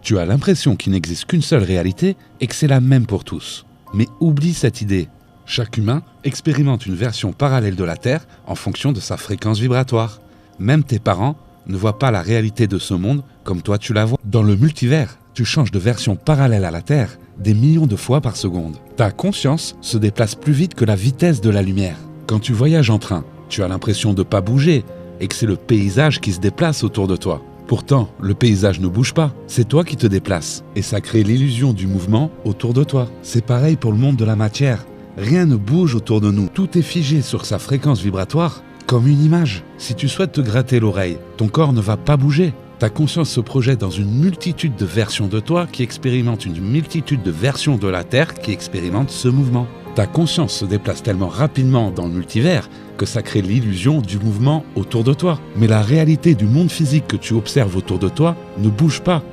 Tu as l'impression qu'il n'existe qu'une seule réalité et que c'est la même pour tous. Mais oublie cette idée. Chaque humain expérimente une version parallèle de la Terre en fonction de sa fréquence vibratoire. Même tes parents ne voient pas la réalité de ce monde comme toi tu la vois. Dans le multivers, tu changes de version parallèle à la Terre des millions de fois par seconde. Ta conscience se déplace plus vite que la vitesse de la lumière. Quand tu voyages en train, tu as l'impression de ne pas bouger et que c'est le paysage qui se déplace autour de toi. Pourtant, le paysage ne bouge pas, c'est toi qui te déplaces. Et ça crée l'illusion du mouvement autour de toi. C'est pareil pour le monde de la matière. Rien ne bouge autour de nous. Tout est figé sur sa fréquence vibratoire, comme une image. Si tu souhaites te gratter l'oreille, ton corps ne va pas bouger. Ta conscience se projette dans une multitude de versions de toi qui expérimentent une multitude de versions de la Terre qui expérimentent ce mouvement. Ta conscience se déplace tellement rapidement dans le multivers que ça crée l'illusion du mouvement autour de toi. Mais la réalité du monde physique que tu observes autour de toi ne bouge pas.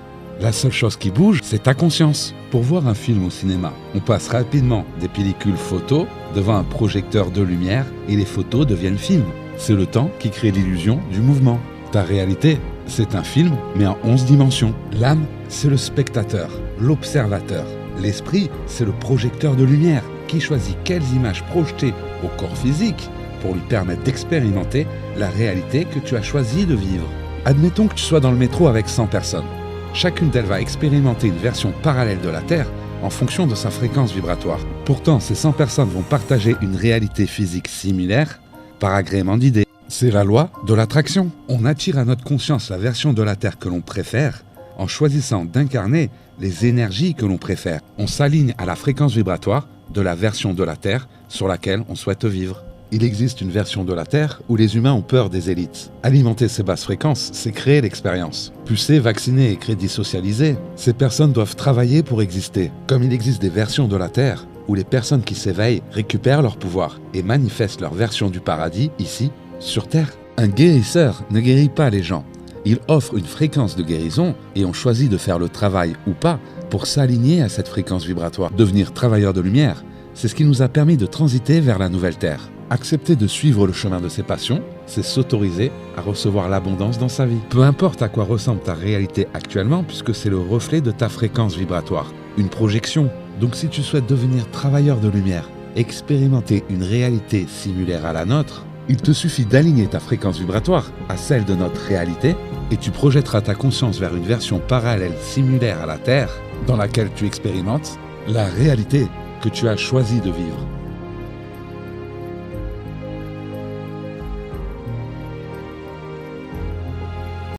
La seule chose qui bouge, c'est ta conscience. Pour voir un film au cinéma, on passe rapidement des pellicules photos devant un projecteur de lumière et les photos deviennent films. C'est le temps qui crée l'illusion du mouvement. Ta réalité, c'est un film, mais en 11 dimensions. L'âme, c'est le spectateur, l'observateur. L'esprit, c'est le projecteur de lumière qui choisit quelles images projeter au corps physique pour lui permettre d'expérimenter la réalité que tu as choisi de vivre. Admettons que tu sois dans le métro avec 100 personnes. Chacune d'elles va expérimenter une version parallèle de la Terre en fonction de sa fréquence vibratoire. Pourtant, ces 100 personnes vont partager une réalité physique similaire par agrément d'idées. C'est la loi de l'attraction. On attire à notre conscience la version de la Terre que l'on préfère en choisissant d'incarner les énergies que l'on préfère. On s'aligne à la fréquence vibratoire de la version de la Terre sur laquelle on souhaite vivre. Il existe une version de la Terre où les humains ont peur des élites. Alimenter ces basses fréquences, c'est créer l'expérience. Pucés, vaccinés et crédits socialisés, ces personnes doivent travailler pour exister. Comme il existe des versions de la Terre où les personnes qui s'éveillent récupèrent leur pouvoir et manifestent leur version du paradis ici, sur Terre. Un guérisseur ne guérit pas les gens. Il offre une fréquence de guérison et on choisit de faire le travail ou pas pour s'aligner à cette fréquence vibratoire. Devenir travailleur de lumière, c'est ce qui nous a permis de transiter vers la nouvelle Terre. Accepter de suivre le chemin de ses passions, c'est s'autoriser à recevoir l'abondance dans sa vie. Peu importe à quoi ressemble ta réalité actuellement, puisque c'est le reflet de ta fréquence vibratoire, une projection. Donc si tu souhaites devenir travailleur de lumière, expérimenter une réalité similaire à la nôtre, il te suffit d'aligner ta fréquence vibratoire à celle de notre réalité et tu projetteras ta conscience vers une version parallèle similaire à la Terre dans laquelle tu expérimentes la réalité que tu as choisi de vivre.